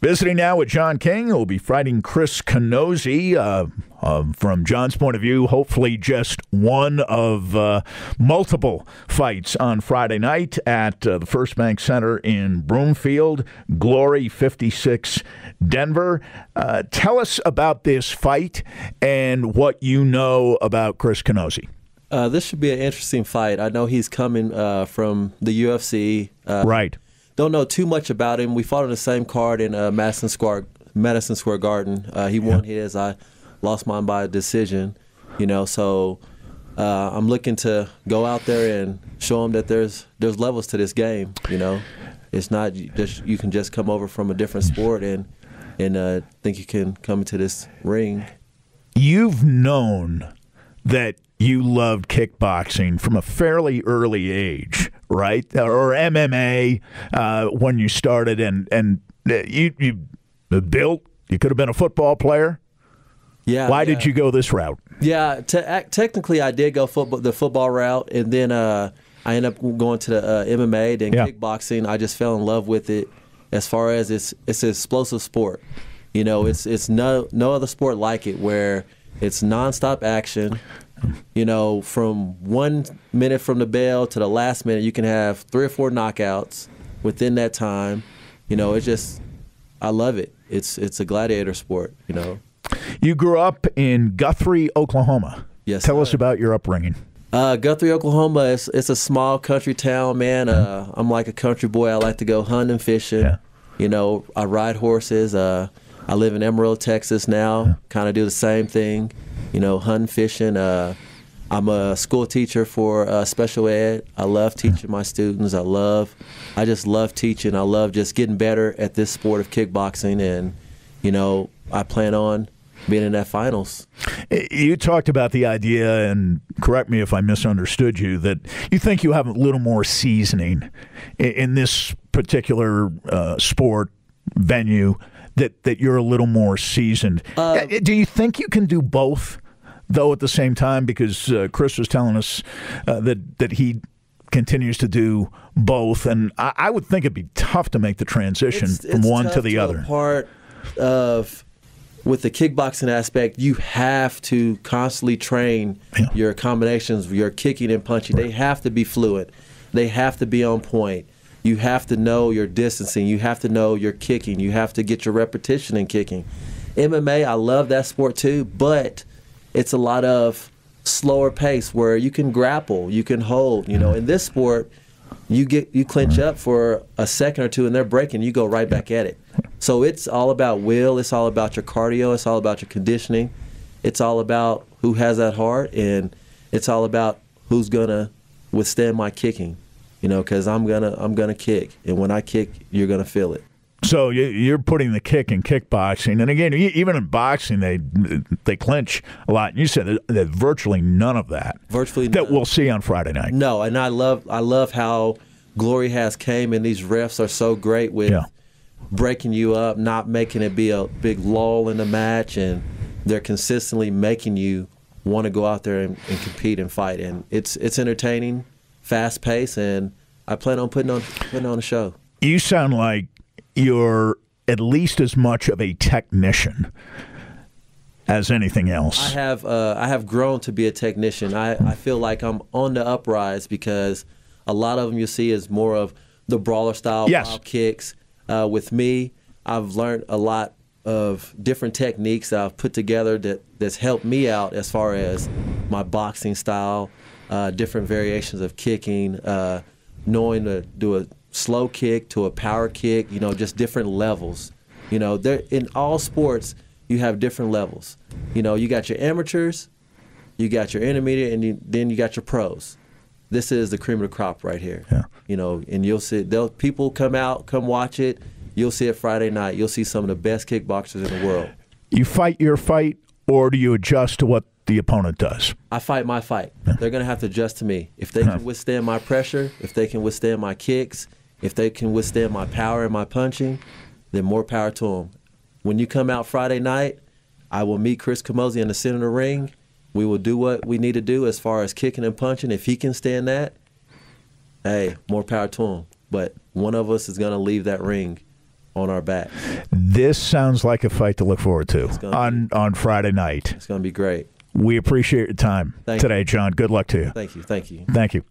Visiting now with John King, who will be fighting Chris Canozzi. From John's point of view, hopefully just one of multiple fights on Friday night at the First Bank Center in Broomfield. Glory 56 Denver. Tell us about this fight and what you know about Chris Canozzi. This should be an interesting fight. I know he's coming from the UFC. Right. Don't know too much about him. We fought on the same card in Madison Square Garden. He won his. I lost mine by a decision. So I'm looking to go out there and show him that there's levels to this game. It's not just you can just come over from a different sport and think you can come into this ring. You've known that you loved kickboxing from a fairly early age, right? Or MMA when you started, and you built. You could have been a football player. Yeah. Why did you go this route? Yeah. Technically, I did go the football route, and then I ended up going to the MMA, then kickboxing. I just fell in love with it. As far as it's an explosive sport. It's no other sport like it where it's nonstop action. From 1 minute from the bell to the last minute, you can have 3 or 4 knockouts within that time. I love it. It's a gladiator sport. You grew up in Guthrie, Oklahoma. Yes. Tell us about your upbringing. Guthrie, Oklahoma. It's a small country town, man. I'm like a country boy. I like to go hunting, fishing. Yeah. I ride horses. I live in Emerald, Texas now. Kind of do the same thing. Hunting, fishing. I'm a school teacher for special ed. I love teaching my students. I just love teaching. I love just getting better at this sport of kickboxing, and I plan on being in that finals. You talked about the idea, and correct me if I misunderstood you, that you think you have a little more seasoning in this particular sport venue, that you're a little more seasoned. Do you think you can do both, though, at the same time? Because Chris was telling us that he continues to do both, and I would think it'd be tough to make the transition from one to the other. Part of with the kickboxing aspect, you have to constantly train your combinations, your kicking and punching. Right. They have to be fluid. They have to be on point. You have to know your distancing. You have to know your kicking. You have to get your repetition in kicking. MMA, I love that sport too, but it's a lot of slower pace where you can grapple, you can hold. In this sport, you clinch up for a second or two and they're breaking, you go right back at it. So it's all about will, it's all about your cardio, it's all about your conditioning, it's all about who has that heart, and it's all about who's gonna withstand my kicking. Because I'm gonna kick, and when I kick, you're gonna feel it. So you're putting the kick in kickboxing, and again, even in boxing, they clinch a lot. And you said that virtually none of that. Virtually that none. We'll see on Friday night. No, and I love how Glory has came, and these refs are so great with breaking you up, not making it be a big lull in the match, and they're consistently making you want to go out there and compete and fight, and it's entertaining, fast paced, and I plan on putting on a show. You sound like you're at least as much of a technician as anything else. I have grown to be a technician. I feel like I'm on the uprise because a lot of them you see is more of the brawler style wild kicks. With me, I've learned a lot of different techniques that I've put together that's helped me out as far as my boxing style, different variations of kicking, knowing to do a slow kick to a power kick, just different levels. In all sports, you have different levels. You got your amateurs, you got your intermediate, and then you got your pros. This is the cream of the crop right here. Yeah. And you'll see people come watch it. You'll see it Friday night. You'll see some of the best kickboxers in the world. You fight your fight, or do you adjust to what the opponent does? I fight my fight. Yeah. They're going to have to adjust to me. If they can withstand my pressure, if they can withstand my kicks, if they can withstand my power and my punching, then more power to them. When you come out Friday night, I will meet Chris Canozzi in the center of the ring. We will do what we need to do as far as kicking and punching. If he can stand that, hey, more power to him. But one of us is going to leave that ring on our back. This sounds like a fight to look forward to on Friday night. It's going to be great. We appreciate your time today, John. Good luck to you. Thank you. Thank you. Thank you.